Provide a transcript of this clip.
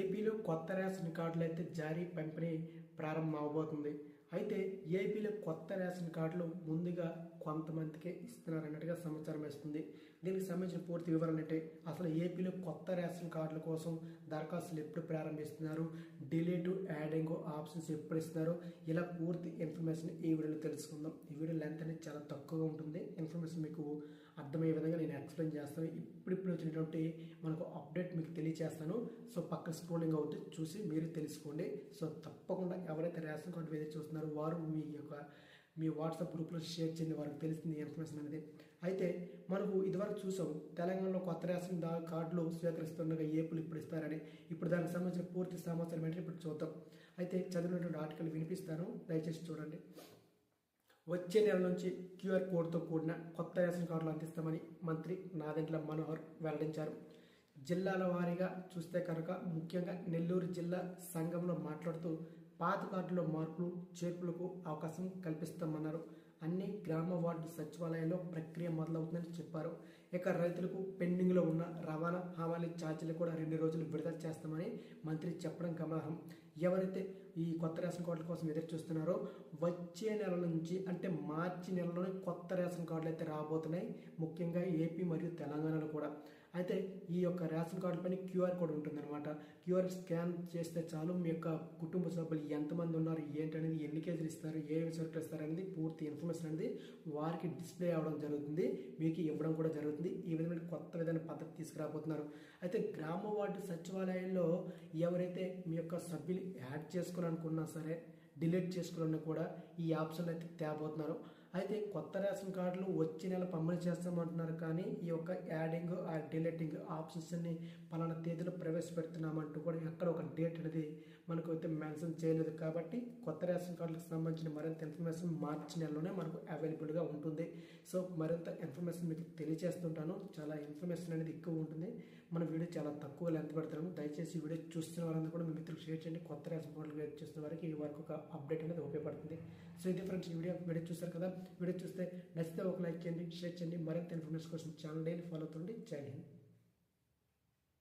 ఏపీలో కొత్త రేషన్ కార్డులు అయితే జారీ పంపిణీ ప్రారంభం అవబోతుంది. అయితే ఏపీలో కొత్త రేషన్ కార్డులు ముందుగా కొంతమందికే ఇస్తున్నారు అన్నట్టుగా సమాచారం వస్తుంది. దీనికి సంబంధించిన పూర్తి వివరణ అంటే అసలు ఏపీలో కొత్త రేషన్ కార్డుల కోసం దరఖాస్తులు ఎప్పుడు ప్రారంభిస్తున్నారు, డిలీట్ యాడింగ్ ఆప్షన్స్ ఎప్పుడు ఇస్తున్నారు, ఇలా పూర్తి ఇన్ఫర్మేషన్ ఈ వీడియోలో తెలుసుకుందాం. ఈ వీడియో లెంత్ అనేది చాలా తక్కువగా ఉంటుంది. ఇన్ఫర్మేషన్ మీకు అర్థమయ్యే విధంగా నేను ఎక్స్ప్లెయిన్ చేస్తాను. ఇప్పుడు వచ్చినటువంటి మనకు అప్డేట్ మీకు తెలియజేస్తాను. సో పక్కన స్క్రోలింగ్ అవుతుంది, చూసి మీరు తెలుసుకోండి. సో తప్పకుండా ఎవరైతే రేషన్ కార్డు ఏదైతే చూస్తున్నారో వారు మీ వాట్సాప్ గ్రూప్లో షేర్ చేయండి, వారికి తెలిసింది ఇన్ఫర్మేషన్ అనేది. అయితే మనకు ఇదివరకు చూసాం తెలంగాణలో కొత్త రేషన్ కార్డులు స్వీకరిస్తుండగా ఏపీలు ఇప్పుడు ఇస్తారని. ఇప్పుడు దానికి సంబంధించిన పూర్తి సమాచారం ఏంటంటే ఇప్పుడు చూద్దాం. అయితే చదివినటువంటి ఆర్టికల్ వినిపిస్తాను, దయచేసి చూడండి. వచ్చే నెల నుంచి క్యూఆర్ కోడ్తో కూడిన కొత్త రేషన్ కార్డులు అందిస్తామని మంత్రి నాదెండ్ల మనోహర్ వెల్లడించారు. జిల్లాల వారీగా చూస్తే కనుక ముఖ్యంగా నెల్లూరు జిల్లా సంఘంలో మాట్లాడుతూ పాత కార్డులో మార్పులు చేర్పులకు అవకాశం కల్పిస్తామన్నారు. అన్ని గ్రామ వార్డు సచివాలయాల్లో ప్రక్రియ మొదలవుతుందని చెప్పారు. ఇక రైతులకు పెండింగ్లో ఉన్న రవాణా హమాలీ ఛార్జీలు కూడా 2 రోజులు విడుదల చేస్తామని మంత్రి చెప్పడం గమనార్హం. ఎవరైతే ఈ కొత్త రేషన్ కార్డుల కోసం ఎదురు చూస్తున్నారో వచ్చే నెల నుంచి అంటే మార్చి నెలలోనే కొత్త రేషన్ కార్డులు అయితే రాబోతున్నాయి, ముఖ్యంగా ఏపీ మరియు తెలంగాణలో కూడా. అయితే ఈ యొక్క రేషన్ కార్డు పైన క్యూఆర్ కోడ్ ఉంటుందన్నమాట. క్యూఆర్ స్కాన్ చేస్తే చాలు మీ యొక్క కుటుంబ సభ్యులు ఎంతమంది ఉన్నారు, ఏంటనేది, ఎన్ని కేజీలు ఇస్తారు, ఏ సరుకులు ఇస్తారు అనేది పూర్తి ఇన్ఫర్మేషన్ అనేది వారికి డిస్ప్లే అవ్వడం జరుగుతుంది, మీకు ఇవ్వడం కూడా జరుగుతుంది. ఈ విధమైన కొత్త విధాన పద్ధతి తీసుకురాబోతున్నారు. అయితే గ్రామ వార్డు సచివాలయాల్లో ఎవరైతే మీ యొక్క సభ్యులు యాడ్ చేసుకోవాలనుకున్నా సరే, డిలీట్ చేసుకోవాలన్నా కూడా ఈ ఆప్షన్ అయితే తేబోతున్నారు. అయితే కొత్త రేషన్ కార్డులు వచ్చే నెల పంపిణీ చేస్తామంటున్నారు, కానీ ఈ యొక్క యాడింగ్ ఆ డిలీటింగ్ ఆప్షన్స్ అన్ని పలానా తేదీలో ప్రవేశపెడుతున్నామంటూ కూడా ఎక్కడ ఒక డేట్ అనేది మనకు అయితే మెన్షన్ చేయలేదు. కాబట్టి కొత్త రేషన్ కార్డులకు సంబంధించిన మరింత ఇన్ఫర్మేషన్ మార్చి నెలలోనే మనకు అవైలబుల్గా ఉంటుంది. సో మరింత ఇన్ఫర్మేషన్ మీకు తెలియజేస్తుంటాను. చాలా ఇన్ఫర్మేషన్ అనేది ఎక్కువ ఉంటుంది. మన వీడియో చాలా తక్కువ లెంత్ పెడతాము. దయచేసి ఈ వీడియో చూస్తున్న వారందరూ కూడా మీ మిత్రులకు షేర్ చేయండి. కొత్త రేషన్ కార్డులు వెయిట్ చేస్తున్న వారికి ఈ వరకు ఒక అప్డేట్ అనేది ఉపయోగపడుతుంది. సో ఇది ఫ్రెండ్స్, ఈ వీడియో చూస్తారు కదా. వీడియో చూస్తే నచ్చితే ఒక లైక్ చేయండి, షేర్ చేయండి. మరింత ఇన్ఫర్మేషన్ కోసం ఛానల్ డైలీ ఫాలో అవుతుంది. జై హింద్.